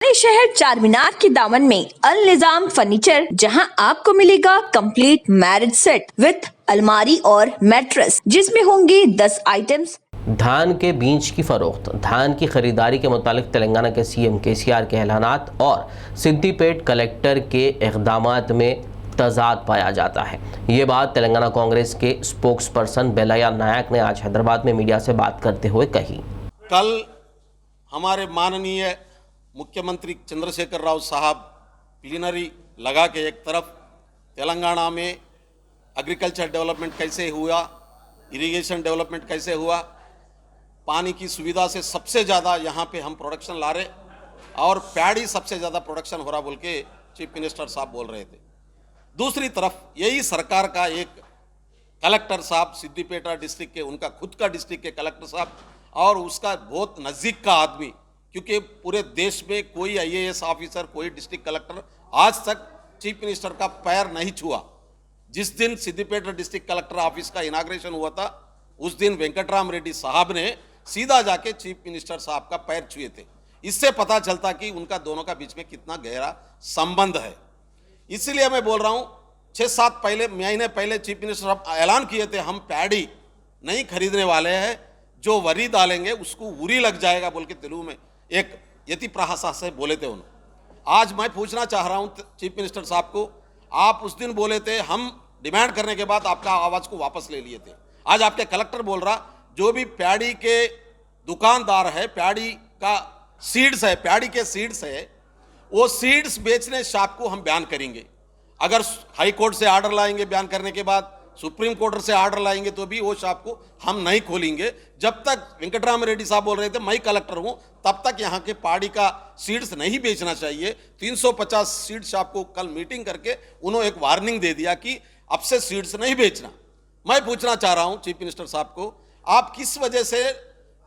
नए शहर चारमीनार के दामन में अल निजाम फर्नीचर, जहां आपको मिलेगा कंप्लीट मैरिज सेट विद अलमारी और मैट्रेस, जिसमें होंगे 10 आइटम्स। धान के बीज की फरोख्त, धान की खरीदारी के मुतालिक तेलंगाना के सीएम केसीआर के ऐलानात और सिद्दीपेट कलेक्टर के इक़दामात में तजाद पाया जाता है। ये बात तेलंगाना कांग्रेस के स्पोक्स पर्सन बेलैया नायक ने आज हैदराबाद में मीडिया से बात करते हुए कही। कल हमारे माननीय मुख्यमंत्री चंद्रशेखर राव साहब प्लीनरी लगा के एक तरफ तेलंगाना में एग्रीकल्चर डेवलपमेंट कैसे हुआ, इरिगेशन डेवलपमेंट कैसे हुआ, पानी की सुविधा से सबसे ज़्यादा यहाँ पे हम प्रोडक्शन ला रहे और पैडी सबसे ज़्यादा प्रोडक्शन हो रहा बोल के चीफ मिनिस्टर साहब बोल रहे थे। दूसरी तरफ यही सरकार का एक कलेक्टर साहब सिद्दीपेटा डिस्ट्रिक्ट के, उनका खुद का डिस्ट्रिक्ट के कलेक्टर साहब और उसका बहुत नज़दीक का आदमी, क्योंकि पूरे देश में कोई आईएएस ऑफिसर, कोई डिस्ट्रिक्ट कलेक्टर आज तक चीफ मिनिस्टर का पैर नहीं छुआ। जिस दिन सिद्दीपेटा डिस्ट्रिक्ट कलेक्टर ऑफिस का इनाग्रेशन हुआ था, उस दिन वेंकटराम रेड्डी साहब ने सीधा जाके चीफ मिनिस्टर साहब का पैर छुए थे। इससे पता चलता कि उनका दोनों का बीच में कितना गहरा संबंध है। इसलिए मैं बोल रहा हूँ, 6-7 महीने पहले चीफ मिनिस्टर साहब ऐलान किए थे, हम पैडी नहीं खरीदने वाले हैं, जो वरी डालेंगे उसको उरी लग जाएगा बोल के तेलुगु में एक यति प्रहासा से बोले थे उन्होंने। आज मैं पूछना चाह रहा हूँ चीफ मिनिस्टर साहब को, आप उस दिन बोले थे, हम डिमांड करने के बाद आपका आवाज़ को वापस ले लिए थे। आज आपके कलेक्टर बोल रहा, जो भी पैडी के दुकानदार है, पैडी का सीड्स है, पैडी के सीड्स है, वो सीड्स बेचने शॉप को हम बैन करेंगे। अगर हाई कोर्ट से ऑर्डर लाएंगे, बैन करने के बाद सुप्रीम कोर्ट से ऑर्डर लाएंगे तो भी वो शॉप को हम नहीं खोलेंगे। जब तक वेंकटराम रेड्डी साहब बोल रहे थे मैं कलेक्टर हूं, तब तक यहां के पैडी का सीड्स नहीं बेचना चाहिए। 350 सीड शॉप को कल मीटिंग करके उन्होंने एक वार्निंग दे दिया कि अब से सीड्स नहीं बेचना। मैं पूछना चाह रहा हूं चीफ मिनिस्टर साहब को, आप किस वजह से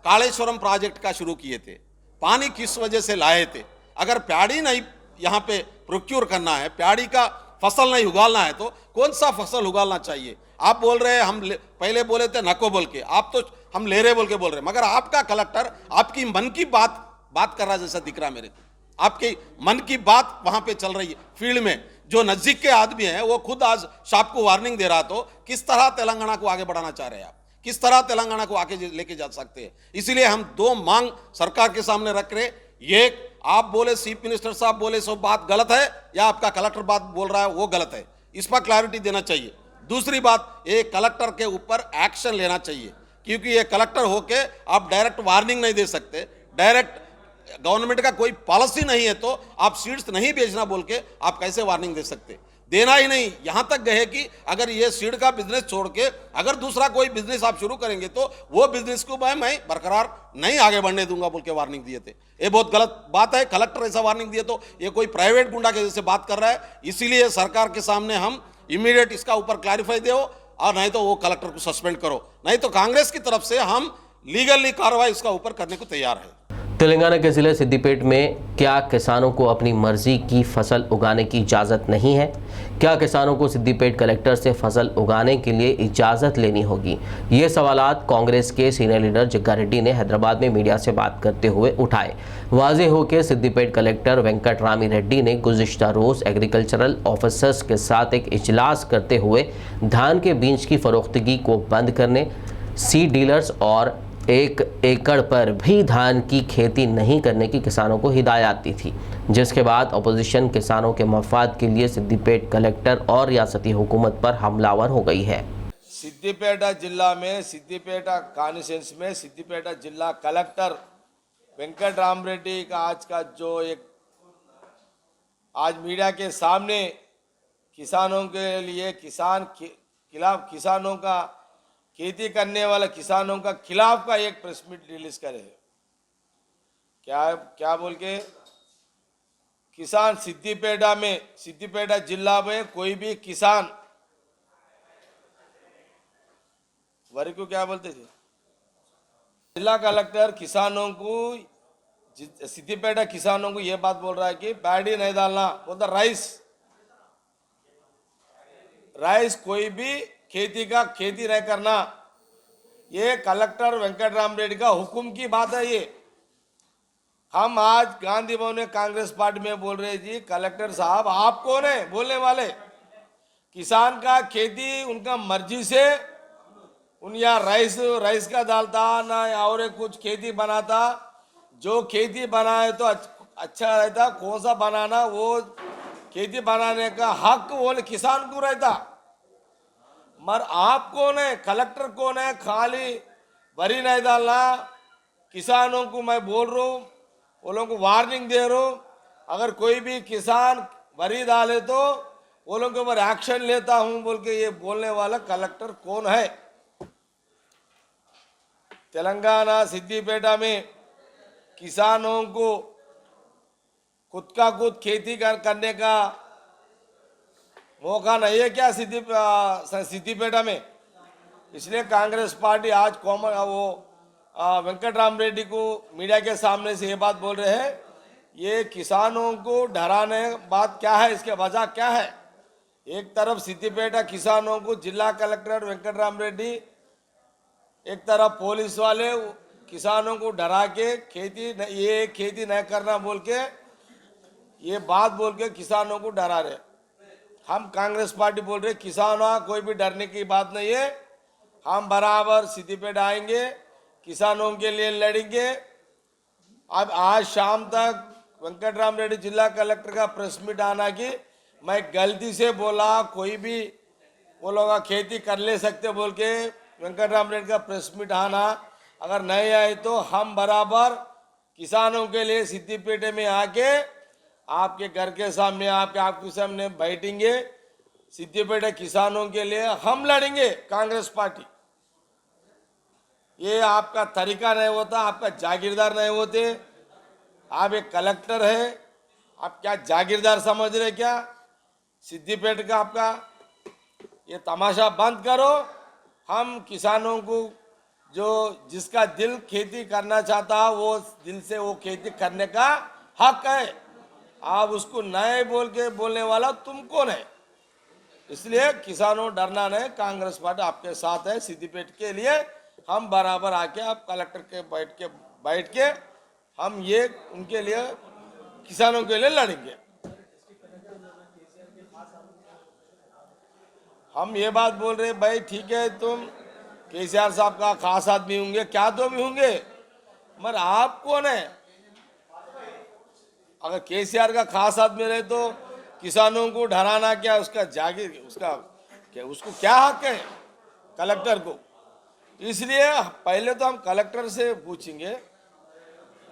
कालेश्वरम प्रोजेक्ट का शुरू किए थे, पानी किस वजह से लाए थे? अगर पैडी नहीं यहाँ पे प्रोक्योर करना है, पैडी का फसल नहीं उगालना है, तो कौन सा फसल उगालना चाहिए? आप बोल रहे हैं, हम पहले बोले थे नको बोल के, आप तो हम ले रहे बोल के बोल रहे हैं, मगर आपका कलेक्टर आपकी मन की बात कर रहा जैसा दिख रहा मेरे को। आपकी मन की बात वहां पे चल रही है फील्ड में। जो नजदीक के आदमी है वो खुद आज शॉप को वार्निंग दे रहा, तो किस तरह तेलंगाना को आगे बढ़ाना चाह रहे हैं आप? किस तरह तेलंगाना को आगे लेके जा सकते हैं? इसीलिए हम 2 मांग सरकार के सामने रख रहे। एक, आप बोले चीफ मिनिस्टर साहब बोले सो बात गलत है, या आपका कलेक्टर बात बोल रहा है वो गलत है, इस पर क्लैरिटी देना चाहिए। दूसरी बात, ये कलेक्टर के ऊपर एक्शन लेना चाहिए, क्योंकि ये कलेक्टर होके आप डायरेक्ट वार्निंग नहीं दे सकते। डायरेक्ट गवर्नमेंट का कोई पॉलिसी नहीं है तो आप सीड्स नहीं बेचना बोल के आप कैसे वार्निंग दे सकते? देना ही नहीं, यहां तक गए कि अगर ये सीड का बिजनेस छोड़ के अगर दूसरा कोई बिजनेस आप शुरू करेंगे तो वो बिजनेस को मैं बरकरार नहीं आगे बढ़ने दूंगा बोल के वार्निंग दिए थे। ये बहुत गलत बात है। कलेक्टर ऐसा वार्निंग दिए तो ये कोई प्राइवेट गुंडा के जैसे बात कर रहा है। इसीलिए सरकार के सामने हम इमीडिएट इसका ऊपर क्लैरिफाई दो, और नहीं तो वो कलेक्टर को सस्पेंड करो, नहीं तो कांग्रेस की तरफ से हम लीगली कार्रवाई इसका ऊपर करने को तैयार है। तेलंगाना के जिले सिद्दीपेट में क्या किसानों को अपनी मर्जी की फसल उगाने की इजाज़त नहीं है? क्या किसानों को सिद्दीपेट कलेक्टर से फसल उगाने के लिए इजाज़त लेनी होगी? ये सवालात कांग्रेस के सीनियर लीडर जग्गा रेड्डी ने हैदराबाद में मीडिया से बात करते हुए उठाए। वाज़ेह हो कि सिद्दीपेट कलेक्टर वेंकटरामी रेड्डी ने गुज़िश्ता रोज़ एग्रीकल्चरल ऑफिसर्स के साथ एक इजलास करते हुए धान के बीज की फरोख्तगी को बंद करने, सीड डीलर्स और 1 एकड़ पर भी धान की खेती नहीं करने की किसानों को हिदायत दी थी, जिसके बाद अपोजिशन किसानों के मफाद के लिए सिद्दीपेट कलेक्टर और रियासती हुकूमत पर हमलावर हो गई है। सिद्दीपेटा जिला में, सिद्दीपेटा कॉन्स्टिट्यूंसी में सिद्दीपेटा जिला कलेक्टर वेंकटराम रेड्डी का आज का जो एक आज मीडिया के सामने किसानों के लिए किसानों का खेती करने वाले किसानों का खिलाफ का एक प्रेस मीट रिलीज करे। क्या बोल के, किसान सिद्दीपेटा जिला में कोई भी किसान, वरी को क्या बोलते थे, जिला कलेक्टर किसानों को, सिद्दीपेटा किसानों को यह बात बोल रहा है कि पैडी नहीं डालना, बोलता राइस कोई भी खेती नहीं करना। ये कलेक्टर वेंकटराम रेड्डी का हुक्म की बात है। ये हम आज गांधी भवन में कांग्रेस पार्टी में बोल रहे जी, कलेक्टर साहब आप कौन है बोलने वाले? किसान का खेती उनका मर्जी से उन या राइस का डालता ना और एक कुछ खेती बनाता, जो खेती बनाए तो अच्छा रहता, कौन सा बनाना वो खेती बनाने का हक वो किसान को रहता। मगर आप कौन है, कलेक्टर कौन है? खाली वरी नहीं डालना। किसानों को मैं बोल रहा हूँ, वो लोगों को वार्निंग दे रहा हूँ, अगर कोई भी किसान वरी डाले तो वो लोगों के ऊपर एक्शन लेता हूँ बोल के ये बोलने वाला कलेक्टर कौन है? तेलंगाना सिद्दीपेटा में किसानों को खुद का खुद खेती करने का मौका नहीं है क्या सिद्दीपेटा में? इसलिए कांग्रेस पार्टी आज वेंकट राम रेड्डी को मीडिया के सामने से ये बात बोल रहे हैं, ये किसानों को डराने बात क्या है, इसके वजह क्या है? एक तरफ सिद्दीपेटा किसानों को जिला कलेक्टर वेंकट राम रेड्डी, एक तरफ पुलिस वाले किसानों को डरा के खेती नहीं करना बोल के ये बात बोल के किसानों को डरा रहे। हम कांग्रेस पार्टी बोल रहे किसानों कोई भी डरने की बात नहीं है, हम बराबर सिद्दीपेटा आएंगे, किसानों के लिए लड़ेंगे। अब आज शाम तक वेंकट राम रेड्डी जिला कलेक्टर का प्रेस मीट आना कि मैं गलती से बोला कोई भी वो लोग खेती कर ले सकते बोल के वेंकट राम रेड्डी का प्रेस मीट आना, अगर नहीं आए तो हम बराबर किसानों के लिए सिद्दीपेटे में आके आपके घर के सामने आपके सामने बैठेंगे। सिद्दीपेटा किसानों के लिए हम लड़ेंगे कांग्रेस पार्टी। ये आपका तरीका नहीं होता, आपका जागीरदार नहीं होते। आप एक कलेक्टर है, आप क्या जागीरदार समझ रहे क्या? सिद्दीपेट का आपका ये तमाशा बंद करो। हम किसानों को जो जिसका दिल खेती करना चाहता वो दिल से वो खेती करने का हक है। आप उसको नए बोल के बोलने वाला तुम कौन है? इसलिए किसानों डरना नहीं, कांग्रेस पार्टी आपके साथ है। सिद्दीपेट के लिए हम बराबर आके आप कलेक्टर के बैठ के हम ये उनके लिए किसानों के लिए लड़ेंगे। हम ये बात बोल रहे भाई ठीक है, तुम केसीआर साहब का खास आदमी होंगे, क्या तो भी होंगे, मगर आप कौन है? अगर केसीआर का खास आदमी रहे तो किसानों को डराना क्या उसका जागीर, उसको क्या हक है कलेक्टर को? इसलिए पहले तो हम कलेक्टर से पूछेंगे,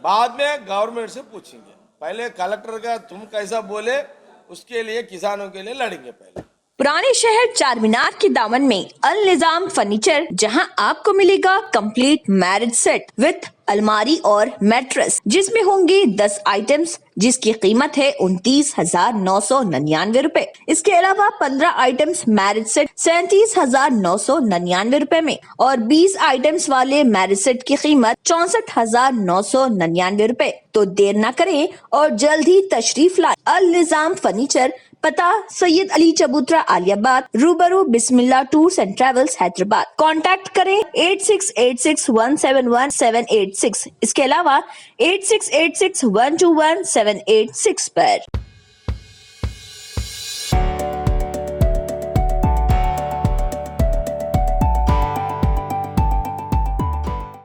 बाद में गवर्नमेंट से पूछेंगे। पहले कलेक्टर का तुम कैसा बोले उसके लिए किसानों के लिए लड़ेंगे पहले। पुराने शहर चारमीनार के दामन में अल निजाम फर्नीचर, जहां आपको मिलेगा कंप्लीट मैरिज सेट विथ अलमारी और मैट्रेस, जिसमें होंगे 10 आइटम्स जिसकी कीमत है 29,999 रुपए। इसके अलावा 15 आइटम्स मैरिज सेट 37,999 रुपए में और 20 आइटम्स वाले मैरिज सेट की कीमत 64,999 रुपए। तो देर न करें और जल्द ही तशरीफ लाएं। अल निजाम फर्नीचर, पता सैयद अली चबूतरा आलियाबाद, रूबरू Bismillah tours and travels Hyderabad. Contact करें 8686171786। इसके अलावा 8686121786 पर।